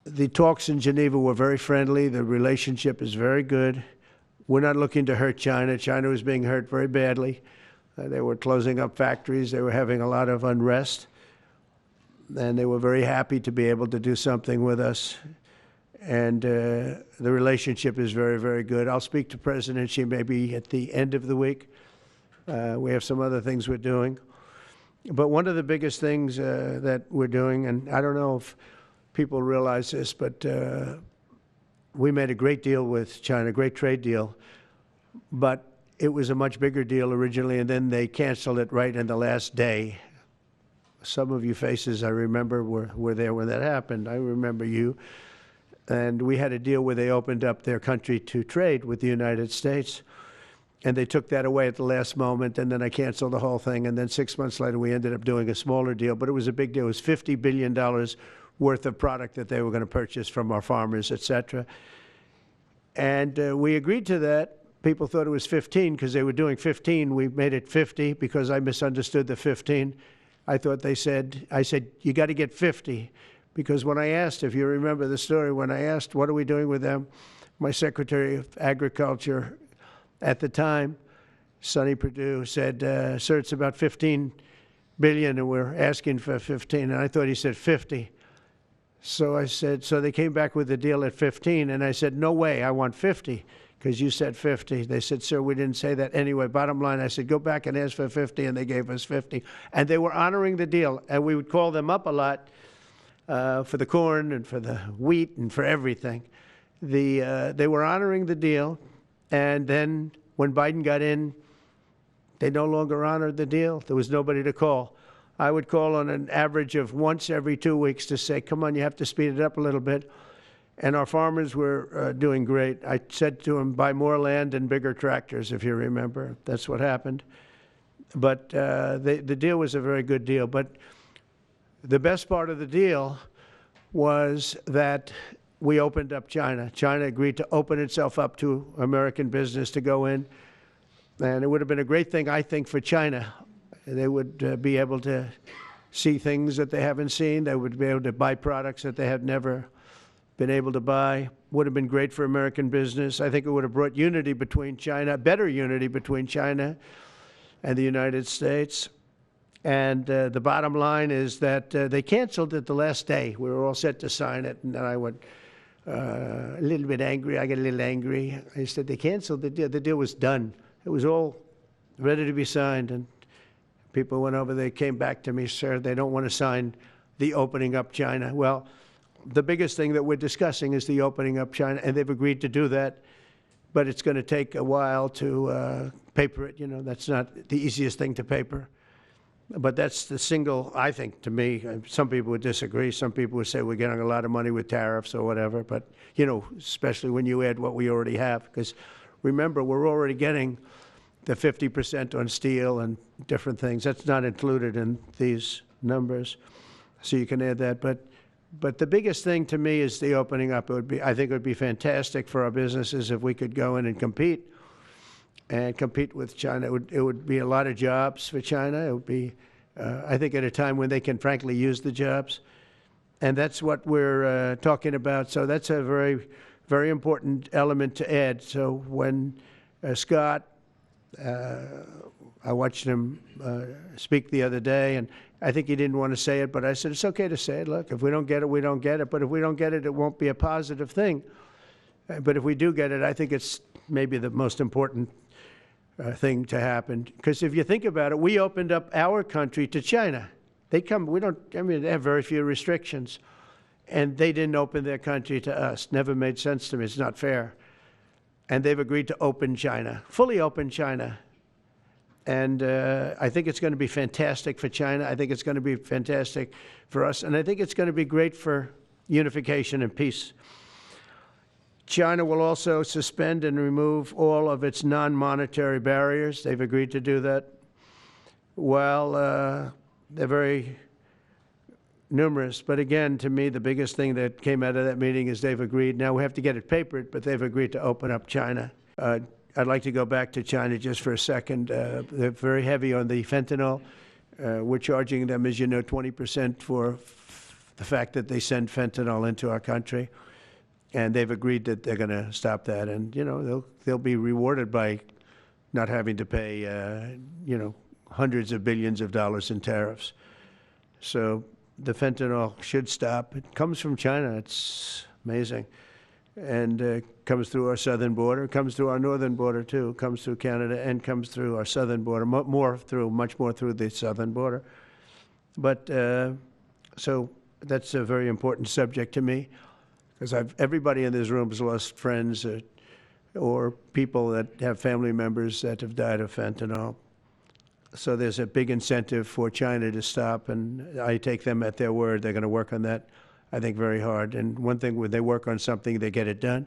The talks in Geneva were very friendly. The relationship is very good. We're not looking to hurt China. China was being hurt very badly. They were closing up factories. They were having a lot of unrest. And they were very happy to be able to do something with us. And the relationship is very, very good. I'll speak to President Xi maybe at the end of the week. We have some other things we're doing. But one of the biggest things that we're doing, and I don't know if people realize this, but we made a great deal with China, a great trade deal, but it was a much bigger deal originally, and then they canceled it right in the last day. Some of you faces I remember were there when that happened. I remember you. And we had a deal where they opened up their country to trade with the United States, and they took that away at the last moment, and then I canceled the whole thing, and then 6 months later we ended up doing a smaller deal, but it was a big deal. It was $50 billion worth of product that they were going to purchase from our farmers, et cetera. And we agreed to that. People thought it was 15 because they were doing 15. We made it 50 because I misunderstood the 15. I said, you got to get 50. Because when I asked, if you remember the story, when I asked, what are we doing with them? My Secretary of Agriculture at the time, Sonny Perdue, said, sir, it's about 15 billion and we're asking for 15. And I thought he said 50. So I said, so they came back with a deal at 15. And I said, no way, I want 50. Because you said 50. They said, sir, we didn't say that. Anyway, bottom line, I said, go back and ask for 50, and they gave us 50. And they were honoring the deal. And we would call them up a lot for the corn and for the wheat and for everything. They were honoring the deal. And then when Biden got in, they no longer honored the deal. There was nobody to call. I would call on an average of once every 2 weeks to say, come on, you have to speed it up a little bit. And our farmers were doing great. I said to them, buy more land and bigger tractors, if you remember. That's what happened. But the deal was a very good deal. But the best part of the deal was that we opened up China. China agreed to open itself up to American business to go in. And it would have been a great thing, I think, for China. They would be able to see things that they haven't seen. They would be able to buy products that they had never been able to buy. Would have been great for American business. I think it would have brought unity between China, better unity between China and the United States. And the bottom line is that they canceled it the last day. We were all set to sign it, and then I went a little bit angry. I got a little angry. I said, they canceled the deal. The deal was done. It was all ready to be signed, and people went over. They came back to me, sir, they don't want to sign the opening up China. Well, the biggest thing that we're discussing is the opening up China, and they've agreed to do that, but it's going to take a while to paper it. You know, that's not the easiest thing to paper. But that's the single, I think, to me, some people would disagree. Some people would say we're getting a lot of money with tariffs or whatever, but, you know, especially when you add what we already have. Because remember, we're already getting the 50% on steel and different things. That's not included in these numbers, so you can add that. But the biggest thing to me is the opening up. I think it would be fantastic for our businesses if we could go in and compete with China. It would be a lot of jobs for China. It would be, I think, at a time when they can frankly use the jobs. And that's what we're talking about. So that's a very, very important element to add. So when Scott, I watched him speak the other day, and I think he didn't want to say it, but I said, it's okay to say it. Look, if we don't get it, we don't get it. But if we don't get it, it won't be a positive thing. But if we do get it, I think it's maybe the most important thing to happen. Because if you think about it, we opened up our country to China. They have very few restrictions. And they didn't open their country to us. Never made sense to me. It's not fair. And they've agreed to open China, fully open China. And I think it's going to be fantastic for China. I think it's going to be fantastic for us. And I think it's going to be great for unification and peace. China will also suspend and remove all of its non-monetary barriers. They've agreed to do that. Well, they're very numerous. But again, to me, the biggest thing that came out of that meeting is they've agreed. Now, we have to get it papered, but they've agreed to open up China. I'd like to go back to China just for a second. They're very heavy on the fentanyl. We're charging them, as you know, 20% for the fact that they send fentanyl into our country, and they've agreed that they're going to stop that. And they'll be rewarded by not having to pay hundreds of billions of dollars in tariffs. So the fentanyl should stop. It comes from China. It's amazing. And comes through our southern border, comes through our northern border too, comes through Canada, and comes through our southern border, much more through the southern border. But so that's a very important subject to me, because everybody in this room has lost friends or people that have family members that have died of fentanyl. So there's a big incentive for China to stop, and I take them at their word. They're going to work on that, I think, very hard. And one thing, when they work on something, they get it done.